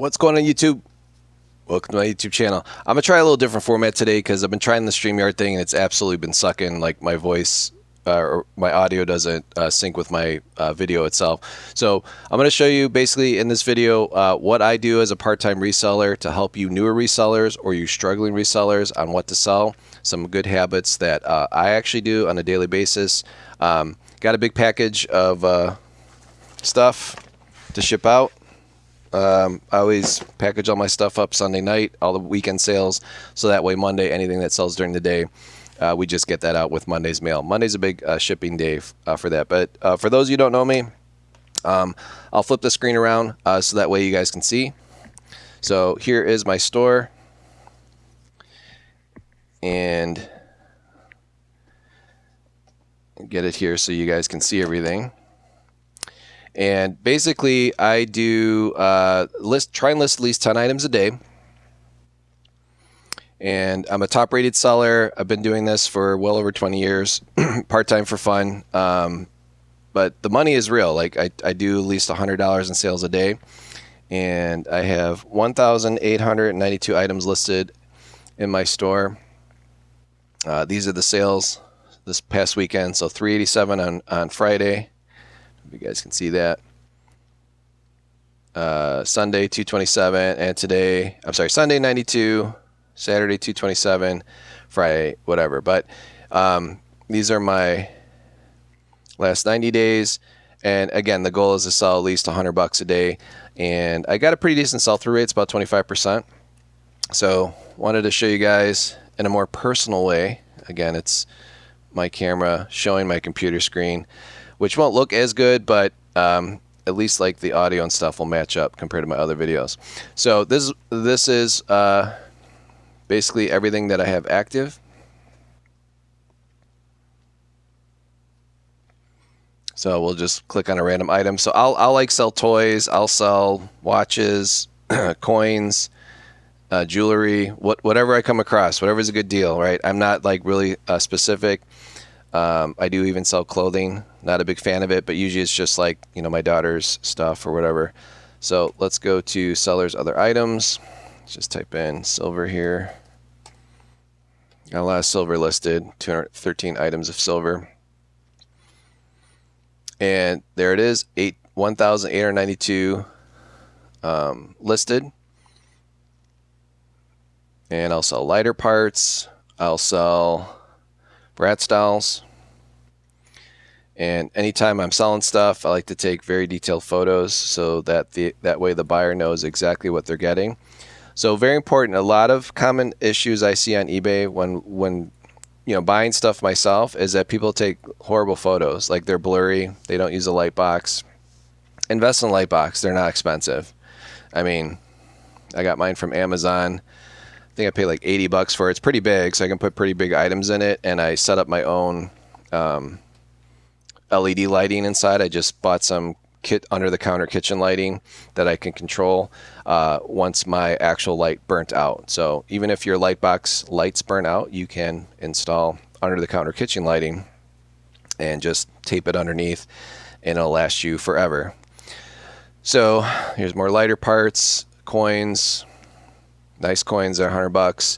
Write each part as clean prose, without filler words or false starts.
What's going on, YouTube? Welcome to my YouTube channel. I'm gonna try a little different format today because I've been trying the StreamYard thing and it's absolutely been sucking. Like my voice or my audio doesn't sync with my video itself. So I'm gonna show you basically in this video what I do as a part-time reseller to help you newer resellers or you struggling resellers on what to sell. Some good habits that I actually do on a daily basis. Got a big package of stuff to ship out. I always package all my stuff up Sunday night, all the weekend sales, so that way Monday, anything that sells during the day, we just get that out with Monday's mail. Monday's a big shipping day for that. But for those of you who don't know me, I'll flip the screen around so that way you guys can see. So here is my store, and get it here so you guys can see everything. And basically, I do try and list at least 10 items a day. And I'm a top-rated seller. I've been doing this for well over 20 years, part-time for fun. But the money is real. Like I do at least $100 in sales a day, and I have 1,892 items listed in my store. These are the sales this past weekend. So 387 on Friday. You guys can see that. Sunday 227, and today, I'm sorry, Sunday 92, Saturday 227, Friday whatever. But these are my last 90 days, and again, the goal is to sell at least $100 a day, and I got a pretty decent sell-through rate. It's about 25%. So wanted to show you guys in a more personal way. Again, it's my camera showing my computer screen, which won't look as good, but at least like the audio and stuff will match up compared to my other videos. So this is basically everything that I have active. So we'll just click on a random item. So I'll like sell toys, I'll sell watches, coins, jewelry, whatever I come across, whatever's a good deal, right? I'm not like really specific. I do even sell clothing. Not a big fan of it, but usually it's just like, you know, my daughter's stuff or whatever. So let's go to sellers other items. Let's just type in silver here. Got a lot of silver listed, 213 items of silver. And there it is, 1,892 listed. And I'll sell lighter parts. I'll sell Bratz dolls. And anytime I'm selling stuff, I like to take very detailed photos so that that way the buyer knows exactly what they're getting. So very important. A lot of common issues I see on eBay when you know, buying stuff myself is that people take horrible photos. Like they're blurry. They don't use a light box. Invest in a light box. They're not expensive. I mean, I got mine from Amazon. I think I paid like $80 for it. It's pretty big, so I can put pretty big items in it. And I set up my own LED lighting inside. I just bought some under-the-counter kitchen lighting that I can control once my actual light burnt out. So even if your light box lights burn out, you can install under-the-counter kitchen lighting and just tape it underneath, and it'll last you forever. So here's more lighter parts, coins. Nice coins are $100.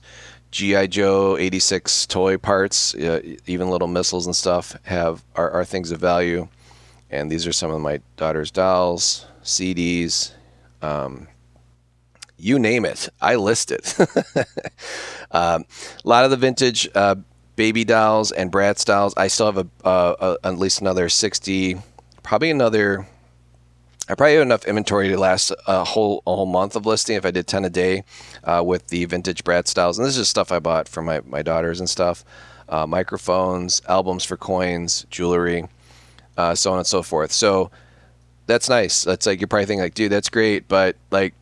G.I. Joe 86 toy parts, even little missiles and stuff are things of value. And these are some of my daughter's dolls, CDs, you name it, I list it. A lot of the vintage baby dolls and Bratz dolls. I still have at least another 60, probably another. I probably have enough inventory to last a whole month of listing if I did 10 a day with the vintage Bratz styles. And this is just stuff I bought for my daughters and stuff. Microphones, albums for coins, jewelry, so on and so forth. So that's nice. That's like, you're probably thinking like, dude, that's great, but like,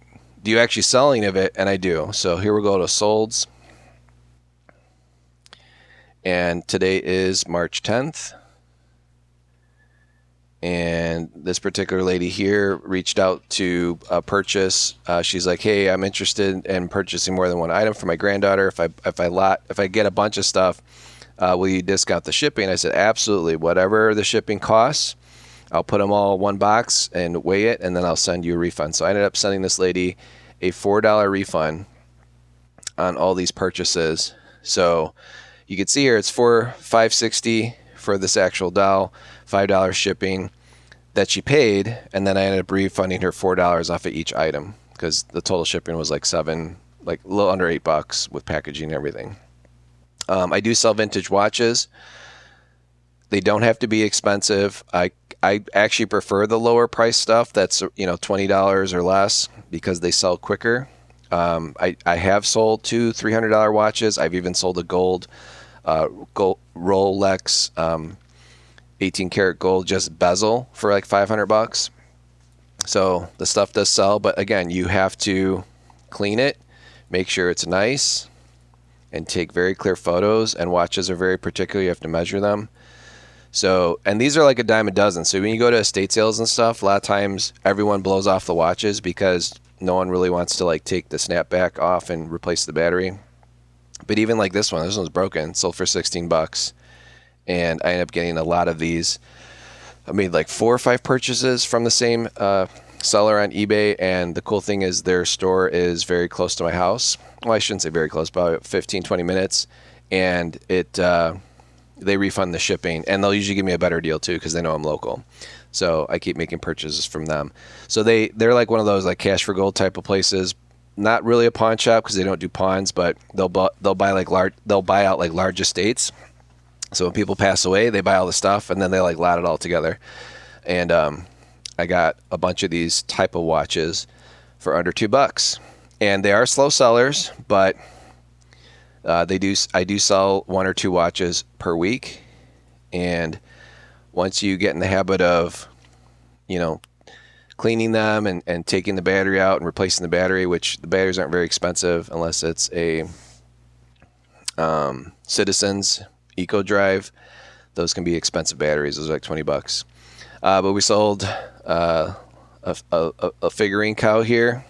do you actually sell any of it? And I do. So here we go to solds. And today is March 10th. And this particular lady here reached out to purchase. She's like, "Hey, I'm interested in purchasing more than one item for my granddaughter. If I get a bunch of stuff, will you discount the shipping?" I said, "Absolutely. Whatever the shipping costs, I'll put them all in one box and weigh it, and then I'll send you a refund." So I ended up sending this lady a $4 refund on all these purchases. So you can see here it's $5.60 for this actual doll, $5 shipping that she paid, and then I ended up refunding her $4 off of each item because the total shipping was like a little under $8 with packaging and everything. I do sell vintage watches. They don't have to be expensive. I actually prefer the lower price stuff that's $20 or less because they sell quicker. I have sold two $300 watches. I've even sold a gold Rolex 18 karat gold just bezel for like $500. So the stuff does sell, but again, you have to clean it, make sure it's nice, and take very clear photos. And watches are very particular. You have to measure them. So, and these are like a dime a dozen. So when you go to estate sales and stuff, a lot of times everyone blows off the watches because no one really wants to like take the snapback off and replace the battery. But even like this one's broken, sold for $16. And I ended up getting a lot of these. I made like 4 or 5 purchases from the same seller on eBay. And the cool thing is their store is very close to my house. Well, I shouldn't say very close, about 15, 20 minutes. And they refund the shipping. And they'll usually give me a better deal too because they know I'm local. So I keep making purchases from them. So they're like one of those like cash for gold type of places. Not really a pawn shop because they don't do pawns, but they'll buy out like large estates. So when people pass away, they buy all the stuff and then they like lot it all together. And I got a bunch of these type of watches for under $2. And they are slow sellers, but I do sell 1 or 2 watches per week. And once you get in the habit of, cleaning them and taking the battery out and replacing the battery, which the batteries aren't very expensive unless it's a Citizens Eco Drive. Those can be expensive batteries. Those are like $20. But we sold a figurine cow here.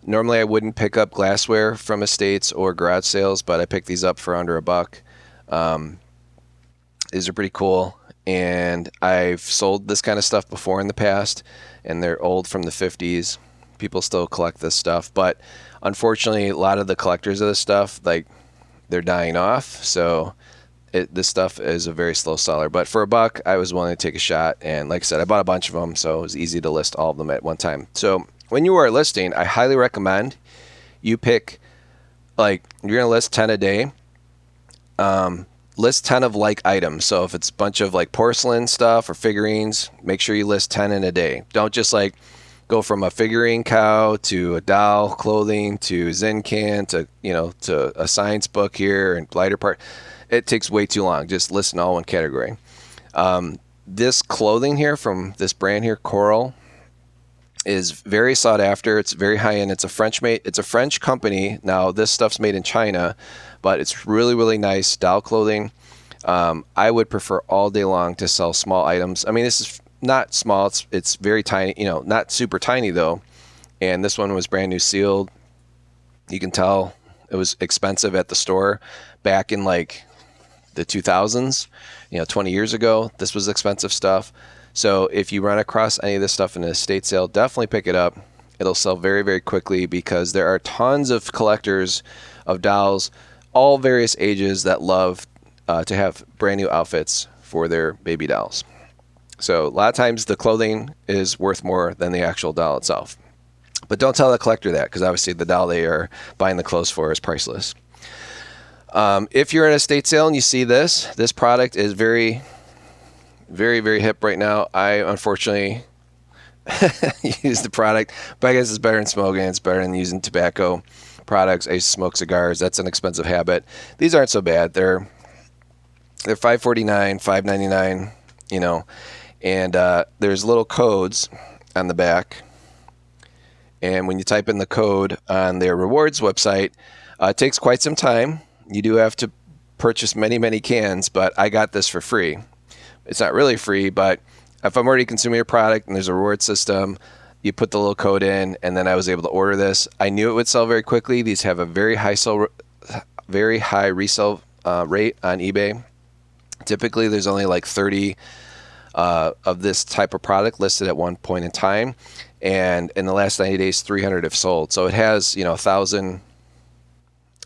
Normally I wouldn't pick up glassware from estates or garage sales, but I picked these up for under $1. These are pretty cool. And I've sold this kind of stuff before in the past, and they're old from the 50s. People still collect this stuff, but unfortunately a lot of the collectors of this stuff, like, they're dying off. So this stuff is a very slow seller, but for $1 I was willing to take a shot. And like I said, I bought a bunch of them, so it was easy to list all of them at one time. So when you are listing, I highly recommend you pick, like, you're gonna list 10 a day. List 10 of like items. So if it's a bunch of like porcelain stuff or figurines, make sure you list 10 in a day. Don't just like go from a figurine cow to a doll clothing to Zen can to a science book here and lighter part. It takes way too long. Just list in all one category. This clothing here from this brand here, Coral, is very sought after. It's very high end. It's a French company. Now this stuff's made in China, but it's really, really nice doll clothing. I would prefer all day long to sell small items. I mean, this is not small. It's very tiny, not super tiny though. And this one was brand new sealed. You can tell it was expensive at the store back in like the 2000s, 20 years ago. This was expensive stuff. So if you run across any of this stuff in an estate sale, definitely pick it up. It'll sell very, very quickly because there are tons of collectors of dolls, all various ages, that love to have brand new outfits for their baby dolls. So a lot of times the clothing is worth more than the actual doll itself. But don't tell the collector that, because obviously the doll they are buying the clothes for is priceless. If you're in a estate sale and you see this product is very, very, very hip right now. I unfortunately use the product, but I guess it's better than smoking. It's better than using tobacco products. I used to smoke cigars. That's an expensive habit. These aren't so bad. They're $5.49, $5.99, and there's little codes on the back. And when you type in the code on their rewards website, it takes quite some time. You do have to purchase many, many cans, but I got this for free. It's not really free, but if I'm already consuming your product and there's a reward system, you put the little code in, and then I was able to order this. I knew it would sell very quickly. These have a very high resale rate on eBay. Typically, there's only like 30 of this type of product listed at one point in time. and in the last 90 days, 300 have sold. So it has, you know, 1,000.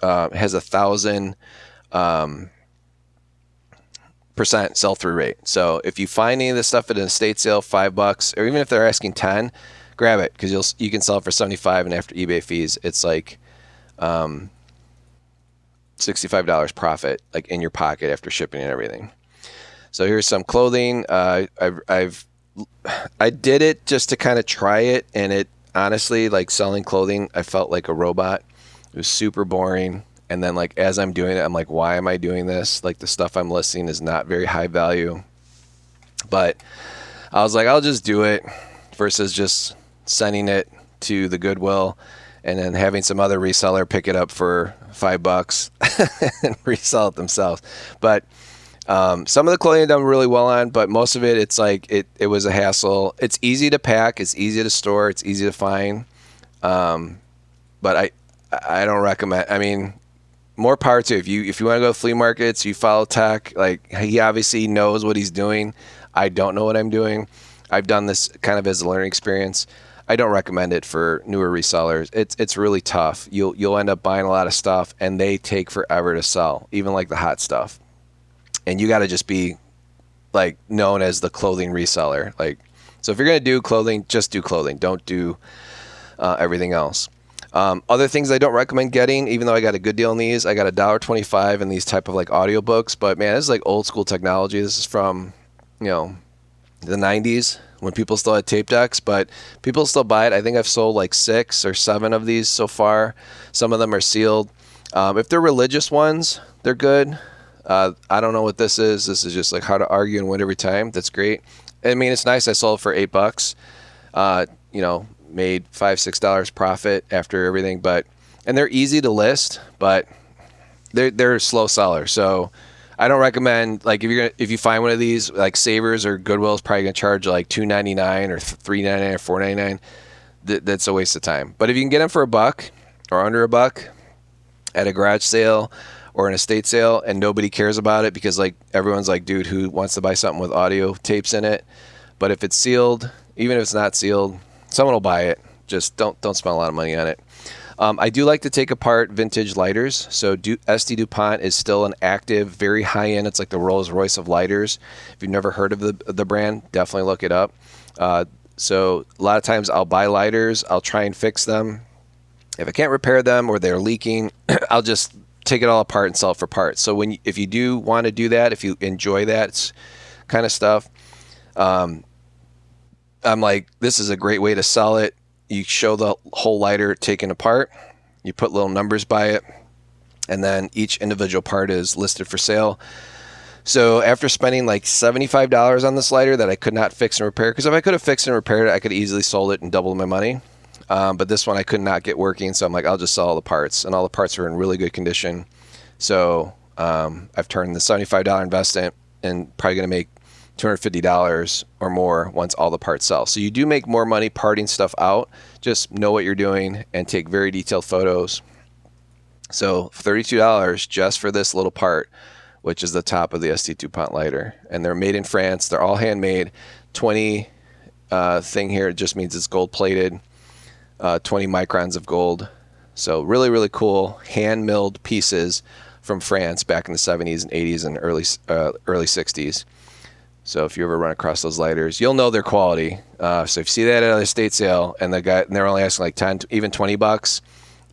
Has 1,000 percent sell-through rate. So if you find any of this stuff at an estate sale, $5, or even if they're asking 10, grab it, because you can sell it for 75, and after eBay fees, it's like $65 profit, like in your pocket after shipping and everything. So here's some clothing. I did it just to kind of try it, and it honestly, like selling clothing, I felt like a robot. It was super boring. And then like as I'm doing it, I'm like, why am I doing this? Like the stuff I'm listing is not very high value. But I was like, I'll just do it versus just sending it to the Goodwill and then having some other reseller pick it up for $5 and resell it themselves. But some of the clothing I've done really well on, but most of it, it's like it was a hassle. It's easy to pack, it's easy to store, it's easy to find. But I don't recommend. I mean, more power to you. If you want to go to flea markets, you follow Tech. Like, he obviously knows what he's doing. I don't know what I'm doing. I've done this kind of as a learning experience. I don't recommend it for newer resellers. It's really tough. You'll end up buying a lot of stuff, and they take forever to sell, even like the hot stuff. And you got to just be like known as the clothing reseller. Like, so if you're gonna do clothing, just do clothing. Don't do everything else. Other things I don't recommend getting, even though I got a good deal on these, I got $1.25 in these type of like audiobooks, but man, this is like old school technology. This is from, you know, the 90s when people still had tape decks, but people still buy it. I think I've sold like 6 or 7 of these so far. Some of them are sealed. If they're religious ones, they're good. I don't know what this is. This is just like how to argue and win every time. That's great. I mean, it's nice. I sold it for $8. You know, made $5-6 profit after everything, and they're easy to list, but they're slow sellers. So I don't recommend, like, if you find one of these, like Savers or Goodwill is probably gonna charge like $2.99 or $3.99 or $4.99. That's a waste of time. But if you can get them for $1 or under $1 at a garage sale or an estate sale, and nobody cares about it because like everyone's like, dude, who wants to buy something with audio tapes in it? But if it's sealed, even if it's not sealed, someone will buy it. Just don't spend a lot of money on it. I do like to take apart vintage lighters. So SD DuPont is still an active, very high end. It's like the Rolls Royce of lighters. If you've never heard of the brand, definitely look it up. So a lot of times I'll buy lighters. I'll try and fix them. If I can't repair them or they're leaking, I'll just take it all apart and sell it for parts. So if you do want to do that, if you enjoy that kind of stuff, I'm like, this is a great way to sell it. You show the whole lighter taken apart, you put little numbers by it, and then each individual part is listed for sale. So after spending like $75 on this lighter that I could not fix and repair, because if I could have fixed and repaired it, I could have easily sold it and doubled my money. But this one I could not get working, so I'm like, I'll just sell all the parts, and all the parts are in really good condition. So I've turned the $75 investment and probably going to make $250 or more once all the parts sell. So you do make more money parting stuff out. Just know what you're doing and take very detailed photos. So $32 just for this little part, which is the top of the SD DuPont lighter. And they're made in France. They're all handmade. 20 thing here, it just means it's gold plated. 20 microns of gold. So really, really cool hand milled pieces from France back in the 70s and 80s and early 60s. So if you ever run across those lighters, you'll know their quality. So if you see that at an estate sale and they're only asking like 10, even $20,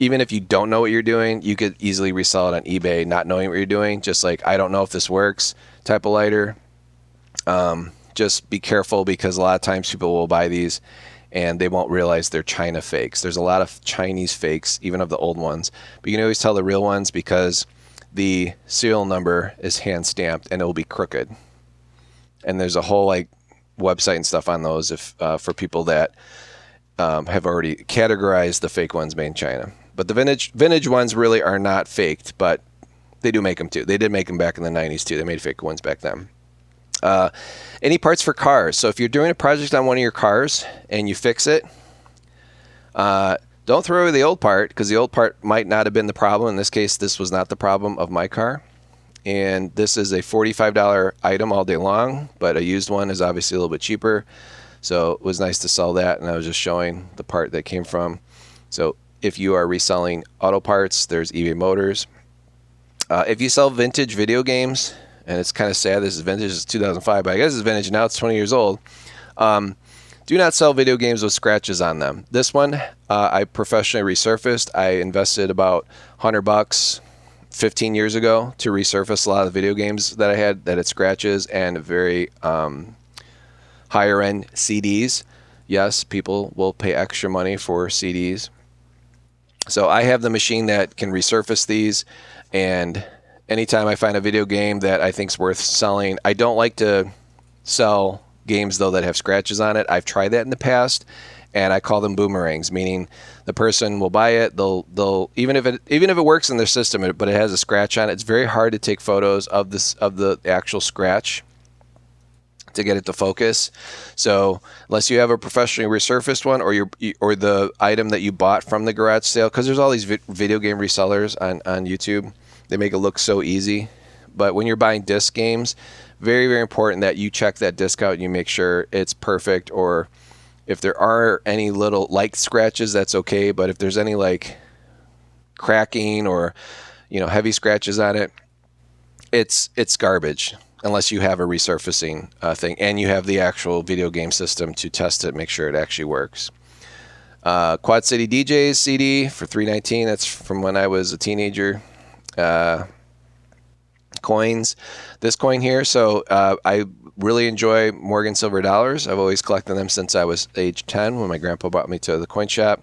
even if you don't know what you're doing, you could easily resell it on eBay, not knowing what you're doing. Just like, I don't know if this works type of lighter. Just be careful, because a lot of times people will buy these and they won't realize they're China fakes. There's a lot of Chinese fakes, even of the old ones. But you can always tell the real ones because the serial number is hand stamped and it will be crooked. And there's a whole like website and stuff on those if for people that have already categorized the fake ones made in China. But the vintage ones really are not faked, but they do make them too. They did make them back in the 90s too. They made fake ones back then. Any parts for cars. So if you're doing a project on one of your cars and you fix it, don't throw away the old part, because the old part might not have been the problem. In this case, this was not the problem of my car. And this is a $45 item all day long, but a used one is obviously a little bit cheaper. So it was nice to sell that, and I was just showing the part that came from. So if you are reselling auto parts, there's eBay Motors. If you sell vintage video games, and it's kind of sad this is vintage, it's 2005, but I guess it's vintage now, it's 20 years old. Do not sell video games with scratches on them. This one, I professionally resurfaced. I invested about $100 15 years ago to resurface a lot of the video games that I had that had scratches, and very higher end CDs. Yes, people will pay extra money for CDs. So I have the machine that can resurface these, and anytime I find a video game that I think is worth selling, I don't like to sell games though that have scratches on it. I've tried that in the past, and I call them boomerangs, meaning the person will buy it, they'll even if it works in their system but it has a scratch on it, it's very hard to take photos of the actual scratch to get it to focus. So unless you have a professionally resurfaced one, or the item that you bought from the garage sale, because there's all these video game resellers on YouTube, they make it look so easy. But when you're buying disc games, very, very important that you check that disc out and you make sure it's perfect. Or if there are any little like scratches, that's okay. But if there's any like cracking or heavy scratches on it, it's garbage. Unless you have a resurfacing thing and you have the actual video game system to test it, make sure it actually works. Quad City DJs CD for $3.19. That's from when I was a teenager. Coins. This coin here. So I really enjoy Morgan silver dollars. I've always collected them since I was age 10 when my grandpa brought me to the coin shop.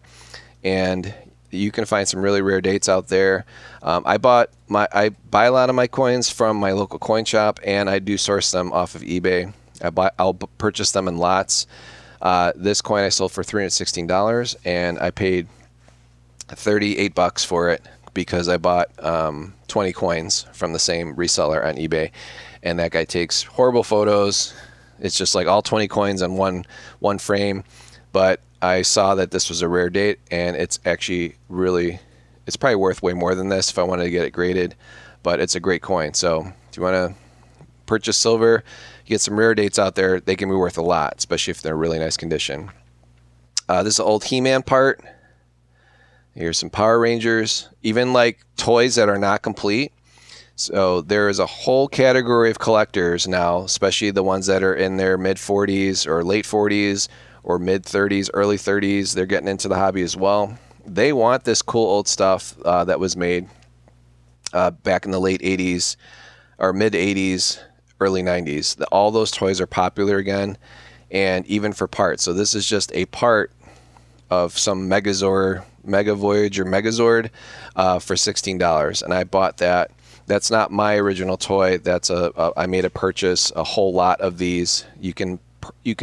And you can find some really rare dates out there. I buy a lot of my coins from my local coin shop, and I do source them off of eBay. I'll purchase them in lots. This coin I sold for $316, and I paid $38 for it because I bought 20 coins from the same reseller on eBay, and that guy takes horrible photos. It's just like all 20 coins on one frame, but I saw that this was a rare date, and it's actually it's probably worth way more than this if I wanted to get it graded, but it's a great coin. So if you want to purchase silver, you get some rare dates out there, they can be worth a lot, especially if they're in really nice condition. This is an old He-Man part. Here's some Power Rangers, even like toys that are not complete. So there is a whole category of collectors now, especially the ones that are in their mid 40s or late 40s or mid 30s, early 30s. They're getting into the hobby as well. They want this cool old stuff that was made back in the late 80s or mid 80s, early 90s. All those toys are popular again, and even for parts. So this is just a part of some Mega Voyager Megazord for $16, and I bought that. That's not my original toy. That's I made a purchase, a whole lot of these. You can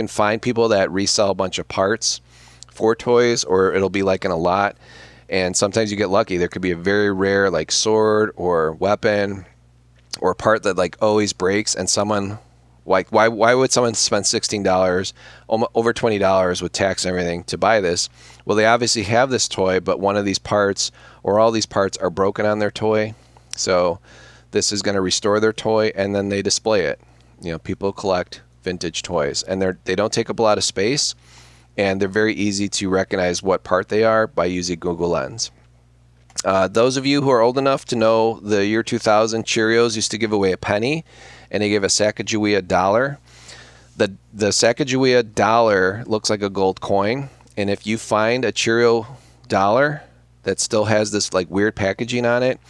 find people that resell a bunch of parts for toys, or it'll be like in a lot, and sometimes you get lucky. There could be a very rare like sword or weapon or part that like always breaks, and someone like why would someone spend $16, over $20 with tax and everything to buy this? Well, they obviously have this toy, but one of these parts or all these parts are broken on their toy. So this is going to restore their toy, and then they display it. People collect vintage toys, and they don't take up a lot of space, and they're very easy to recognize what part they are by using Google Lens. Those of you who are old enough to know the year 2000, Cheerios used to give away a penny, and they gave a Sacagawea $1. The Sacagawea $1 looks like a gold coin, and if you find a Cheerio $1 that still has this like weird packaging on it,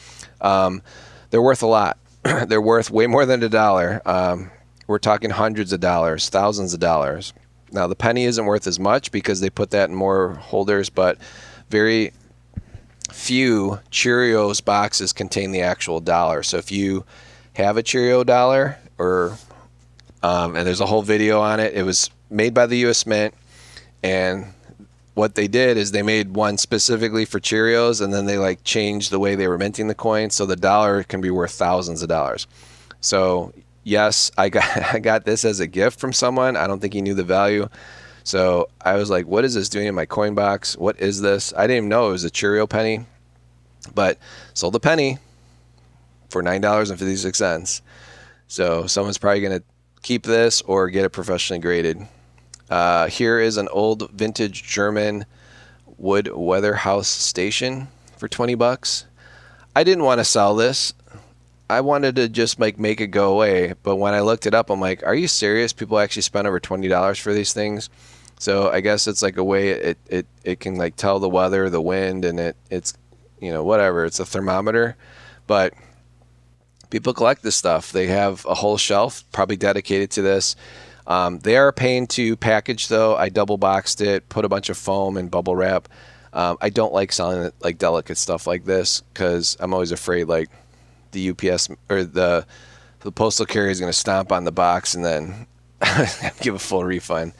they're worth a lot. They're worth way more than $1. We're talking hundreds of dollars, thousands of dollars. Now the penny isn't worth as much because they put that in more holders, but very few Cheerios boxes contain the actual $1. So if you have a Cheerio $1, or and there's a whole video on it. It was made by the U.S. Mint, and what they did is they made one specifically for Cheerios, and then they like changed the way they were minting the coin, so the $1 can be worth thousands of dollars. So yes, I got this as a gift from someone. I don't think he knew the value. So I was like, what is this doing in my coin box? What is this? I didn't even know it was a Cheerio penny, but sold the penny for $9.56. So someone's probably going to keep this or get it professionally graded. Here is an old vintage German wood weather house station for 20 bucks. I didn't want to sell this. I wanted to just like make it go away, but when I looked it up, I'm like, are you serious? People actually spend over $20 for these things. So I guess it's like a way it can like tell the weather, the wind, and it's whatever. It's a thermometer, but people collect this stuff. They have a whole shelf probably dedicated to this. They are a pain to package though. I double boxed it, put a bunch of foam and bubble wrap. I don't like selling like delicate stuff like this because I'm always afraid like the UPS or the postal carrier is going to stomp on the box and then give a full refund.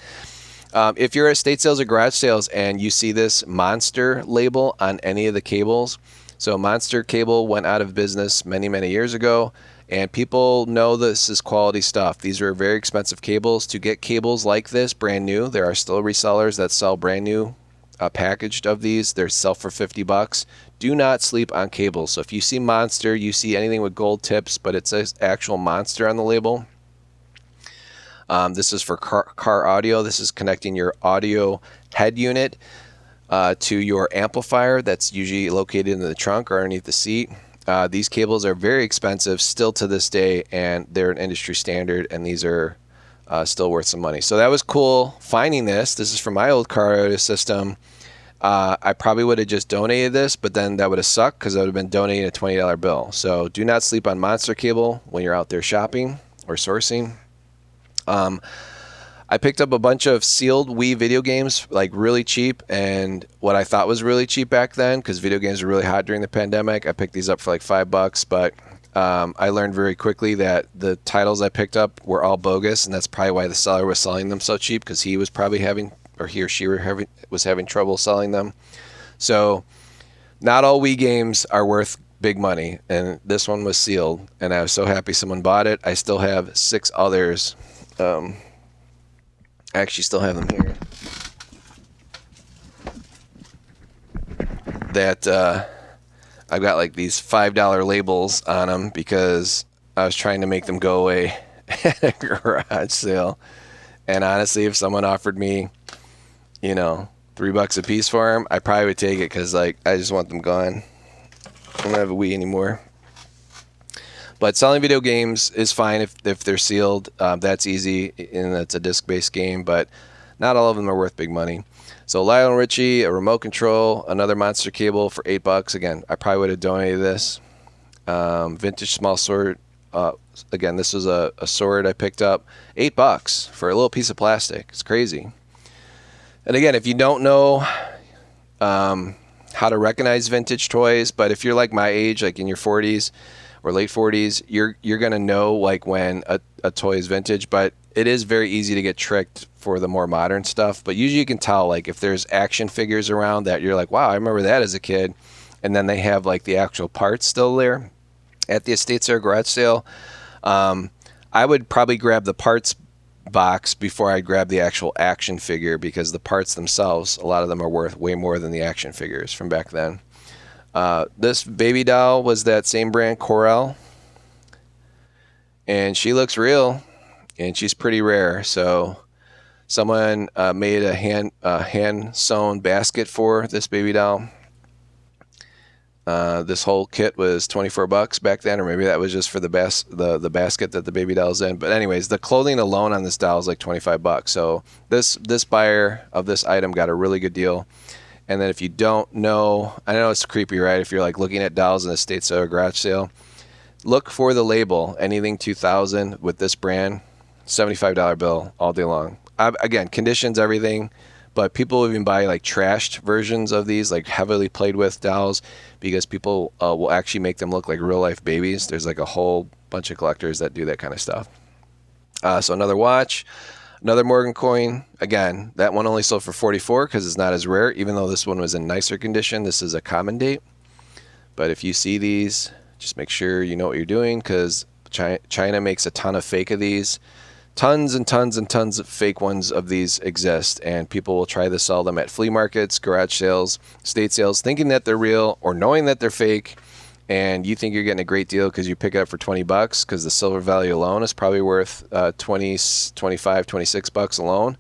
If you're at estate sales or garage sales and you see this Monster label on any of the cables, so Monster cable went out of business many, many years ago, and people know this is quality stuff. These are very expensive cables. To get cables like this brand new, there are still resellers that sell brand new packaged of these. They're sell for 50 bucks. Do not sleep on cables. So if you see Monster, you see anything with gold tips, but it says actual Monster on the label. This is for car audio. This is connecting your audio head unit to your amplifier that's usually located in the trunk or underneath the seat. These cables are very expensive still to this day, and they're an industry standard, and these are still worth some money. So that was cool finding this. This is from my old car audio system. I probably would have just donated this, but then that would have sucked because I would have been donating a $20 bill. So do not sleep on Monster cable when you're out there shopping or sourcing. I picked up a bunch of sealed Wii video games, like really cheap, and what I thought was really cheap back then, because video games were really hot during the pandemic. I picked these up for like $5, but I learned very quickly that the titles I picked up were all bogus, and that's probably why the seller was selling them so cheap, because he was probably having, or he or she was having trouble selling them. So not all Wii games are worth big money, and this one was sealed, and I was so happy someone bought it. I still have 6 others. I actually still have them here that I've got like these $5 labels on them because I was trying to make them go away at a garage sale. And honestly, if someone offered me, $3 a piece for them, I probably would take it because like I just want them gone. I don't have a Wii anymore. But selling video games is fine if they're sealed. That's easy, and it's a disc-based game, but not all of them are worth big money. So Lionel Richie, a remote control, another Monster cable for $8. Again, I probably would have donated this. Vintage small sword. Again, this was a sword I picked up. $8 for a little piece of plastic. It's crazy. And again, if you don't know how to recognize vintage toys, but if you're like my age, like in your 40s, or late 40s, you're gonna know like when a toy is vintage, but it is very easy to get tricked for the more modern stuff. But usually you can tell like if there's action figures around that you're like, wow, I remember that as a kid, and then they have like the actual parts still there at the estate sale, garage sale. I would probably grab the parts box before I grab the actual action figure, because the parts themselves, a lot of them are worth way more than the action figures from back then. This baby doll was that same brand, Corel, and she looks real, and she's pretty rare. So someone made a hand sewn basket for this baby doll. This whole kit was $24 back then, or maybe that was just for the basket that the baby doll's in. But anyways, the clothing alone on this doll is like $25. So this buyer of this item got a really good deal. And then if you don't know, I know it's creepy, right? If you're like looking at dolls in a estate sale or garage sale, look for the label, anything 2000 with this brand, $75 bill all day long. Again, conditions, everything, but people even buy like trashed versions of these, like heavily played with dolls, because people will actually make them look like real life babies. There's like a whole bunch of collectors that do that kind of stuff. So another watch. Another Morgan coin. Again, that one only sold for $44 because it's not as rare, even though this one was in nicer condition. This is a common date. But if you see these, just make sure you know what you're doing, because China makes a ton of fake of these. Tons and tons and tons of fake ones of these exist, and people will try to sell them at flea markets, garage sales, estate sales, thinking that they're real or knowing that they're fake. And you think you're getting a great deal because you pick it up for $20, because the silver value alone is probably worth $20, $25, $26 alone.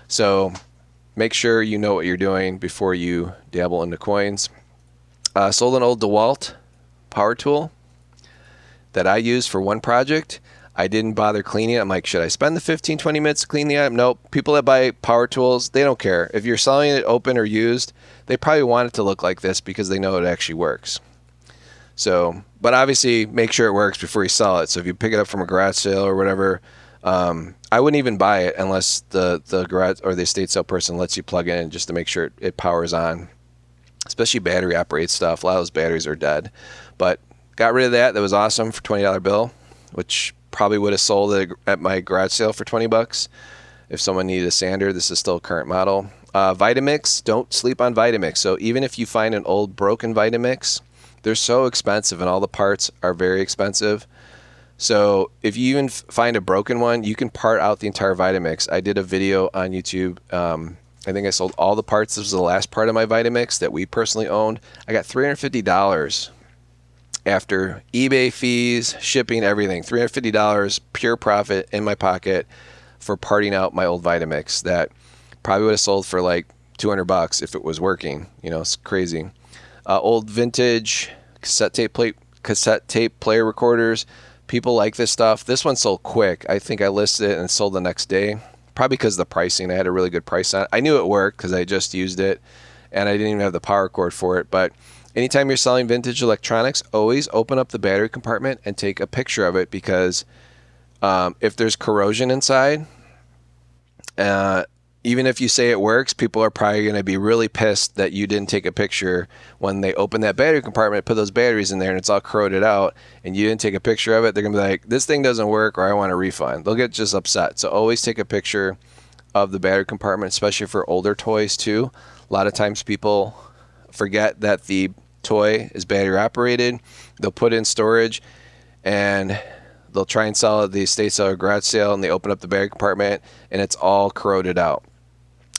So make sure you know what you're doing before you dabble into coins. Sold an old DeWalt power tool that I used for one project. I didn't bother cleaning it. I'm like, should I spend the 15-20 minutes to clean the item? Nope. People that buy power tools, they don't care. If you're selling it open or used, they probably want it to look like this because they know it actually works. So, but obviously make sure it works before you sell it. So if you pick it up from a garage sale or whatever, I wouldn't even buy it unless the garage or the estate sale person lets you plug in just to make sure it powers on. Especially battery operated stuff. A lot of those batteries are dead. But got rid of that. That was awesome for $20 bill, which probably would have sold it at my garage sale for $20 if someone needed a sander. This is still a current model. Vitamix, don't sleep on Vitamix. So even if you find an old broken Vitamix, they're so expensive and all the parts are very expensive. So if you even find a broken one, you can part out the entire Vitamix. I did a video on YouTube. I think I sold all the parts. This was the last part of my Vitamix that we personally owned. I got $350 after eBay fees, shipping, everything. $350 pure profit in my pocket for parting out my old Vitamix that probably would have sold for like $200 if it was working. You know, it's crazy. Old vintage cassette tape player recorders. People like this stuff. This one sold quick. I think I listed it and sold the next day. Probably because of the pricing. I had a really good price on it. I knew it worked because I just used it and I didn't even have the power cord for it. But anytime you're selling vintage electronics, always open up the battery compartment and take a picture of it because if there's corrosion inside, even if you say it works, people are probably going to be really pissed that you didn't take a picture when they open that battery compartment, put those batteries in there, and it's all corroded out, and you didn't take a picture of it. They're going to be like, this thing doesn't work, or I want a refund. They'll get just upset. So always take a picture of the battery compartment, especially for older toys too. A lot of times people forget that the toy is battery operated. They'll put it in storage, and they'll try and sell it at the estate sale or garage sale, and they open up the battery compartment, and it's all corroded out.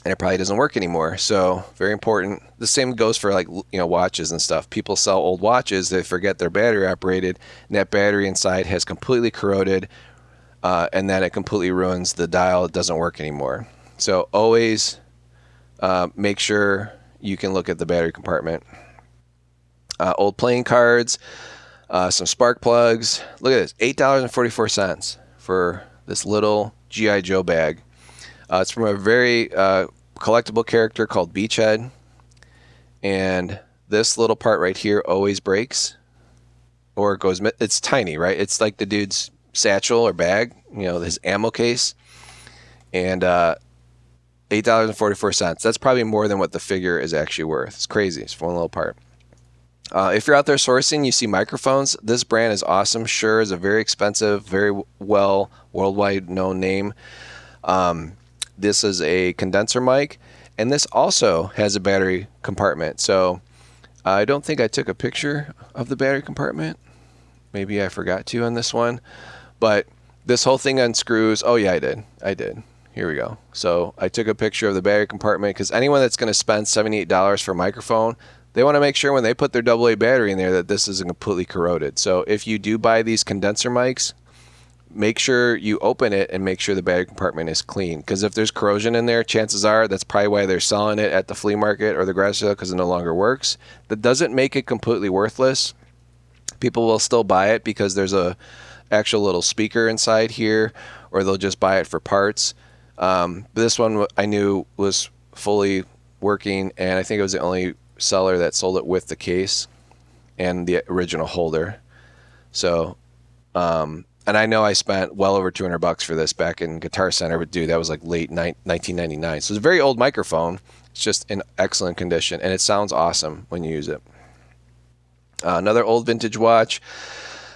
And it probably doesn't work anymore. So very important. The same goes for like, watches and stuff. People sell old watches. They forget they're battery operated and that battery inside has completely corroded and then it completely ruins the dial. It doesn't work anymore. So always make sure you can look at the battery compartment. Old playing cards, some spark plugs. Look at this, $8.44 for this little G.I. Joe bag. It's from a very collectible character called Beachhead. And this little part right here always breaks. Or it goes, it's tiny, right? It's like the dude's satchel or bag, his ammo case. And $8.44. That's probably more than what the figure is actually worth. It's crazy. It's for one little part. If you're out there sourcing, you see microphones. This brand is awesome. Shure is a very expensive, very well worldwide known name. This is a condenser mic, and this also has a battery compartment. So I don't think I took a picture of the battery compartment. Maybe I forgot to on this one. But this whole thing unscrews. Oh, yeah, I did. Here we go. So I took a picture of the battery compartment because anyone that's going to spend $78 for a microphone, they want to make sure when they put their AA battery in there that this isn't completely corroded. So if you do buy these condenser mics, make sure you open it and make sure the battery compartment is clean. Because if there's corrosion in there, chances are that's probably why they're selling it at the flea market or the garage sale because it no longer works. That doesn't make it completely worthless. People will still buy it because there's a actual little speaker inside here, or they'll just buy it for parts. But this one I knew was fully working, and I think it was the only seller that sold it with the case and the original holder. So, and I know I spent well over $200 for this back in Guitar Center, but dude, that was like late 1999. So it's a very old microphone. It's just in excellent condition, and it sounds awesome when you use it. Another old vintage watch.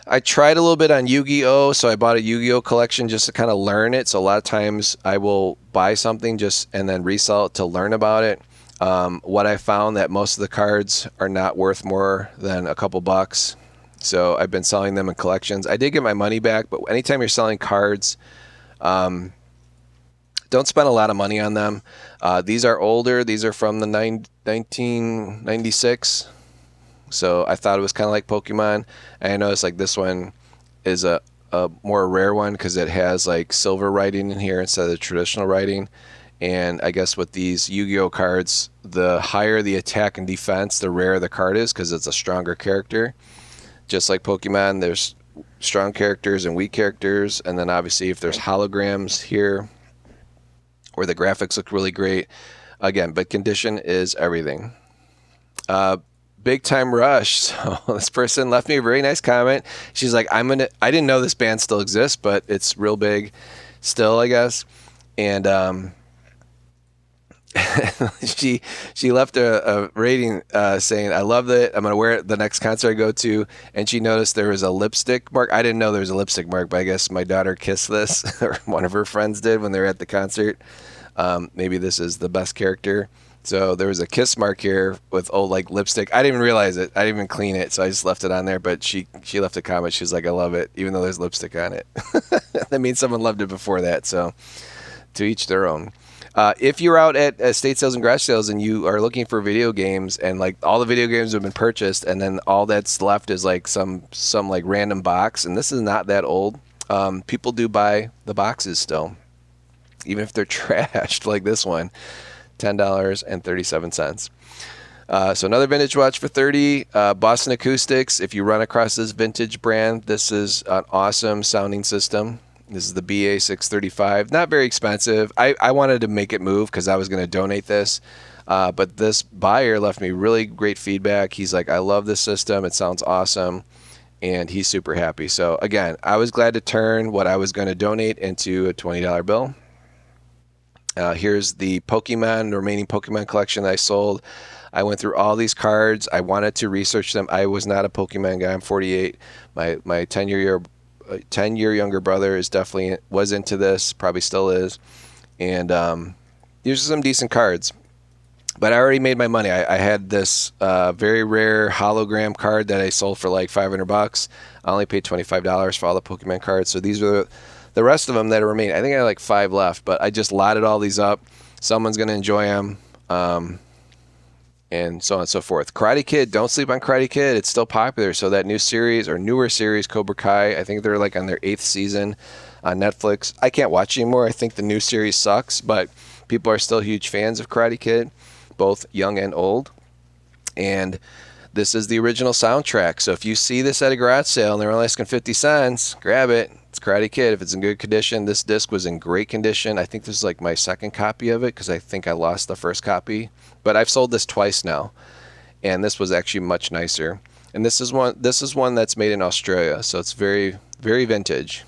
I tried a little bit on Yu-Gi-Oh! So I bought a Yu-Gi-Oh! Collection just to kind of learn it. So a lot of times I will buy something and then resell it to learn about it. What I found that most of the cards are not worth more than a couple bucks. So I've been selling them in collections. I did get my money back, but anytime you're selling cards, don't spend a lot of money on them. These are older. These are from the 1996. So I thought it was kind of like Pokemon. And I noticed like this one is a more rare one because it has like silver writing in here instead of the traditional writing. And I guess with these Yu-Gi-Oh cards, the higher the attack and defense, the rarer the card is because it's a stronger character. Just like Pokemon, there's strong characters and weak characters. And then obviously if there's holograms here where the graphics look really great, again, but condition is everything. Big time rush. So this person left me a very nice comment. She's like, I didn't know this band still exists, but it's real big still, I guess. And she left a rating saying, I love it. I'm gonna wear it the next concert I go to. And she noticed there was a lipstick mark. I didn't know there was a lipstick mark, but I guess my daughter kissed this, or one of her friends did when they were at the concert. Maybe this is the best character. So there was a kiss mark here with old like lipstick. I didn't even realize it. I didn't even clean it, so I just left it on there. But she left a comment. She was like, I love it, even though there's lipstick on it. That means someone loved it before that. So to each their own. If you're out at estate sales and garage sales and you are looking for video games and like all the video games have been purchased and then all that's left is like some like random box, and this is not that old, people do buy the boxes still, even if they're trashed like this one. $10.37. So another vintage watch for $30. Boston Acoustics. If you run across this vintage brand, this is an awesome sounding system. This is the BA635. Not very expensive. I wanted to make it move because I was going to donate this. But this buyer left me really great feedback. He's like, I love this system. It sounds awesome. And he's super happy. So again, I was glad to turn what I was going to donate into a $20 bill. Here's the remaining Pokemon collection that I sold. I went through all these cards. I wanted to research them. I was not a Pokemon guy. I'm 48. My 10-year younger brother was into this, probably still is. And these are some decent cards. But I already made my money. I had this very rare hologram card that I sold for like $500. I only paid $25 for all the Pokemon cards. So these are the rest of them that remain. I think I had like 5 left, but I just lotted all these up. Someone's going to enjoy them, and so on and so forth. Karate Kid, don't sleep on Karate Kid. It's still popular. So that new series or newer series, Cobra Kai, I think they're like on their 8th season on Netflix. I can't watch anymore. I think the new series sucks, but people are still huge fans of Karate Kid, both young and old. And this is the original soundtrack. So if you see this at a garage sale and they're only asking 50 cents, grab it. It's Karate Kid. If it's in good condition, this disc was in great condition. I think this is like my second copy of it because I think I lost the first copy. But I've sold this twice now, and this was actually much nicer. And this is one that's made in Australia, so it's very, very vintage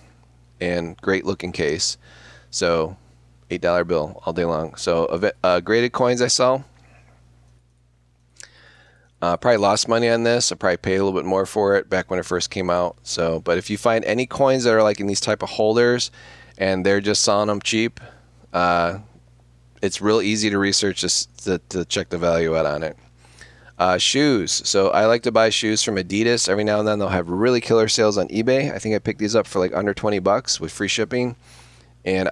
and great looking case. So $8 bill all day long. So graded coins I sell. Probably lost money on this. I probably paid a little bit more for it back when it first came out. So, but if you find any coins that are like in these type of holders and they're just selling them cheap, it's real easy to research just to check the value out on it. Shoes. So I like to buy shoes from Adidas. Every now and then they'll have really killer sales on eBay. I think I picked these up for like under $20 with free shipping. And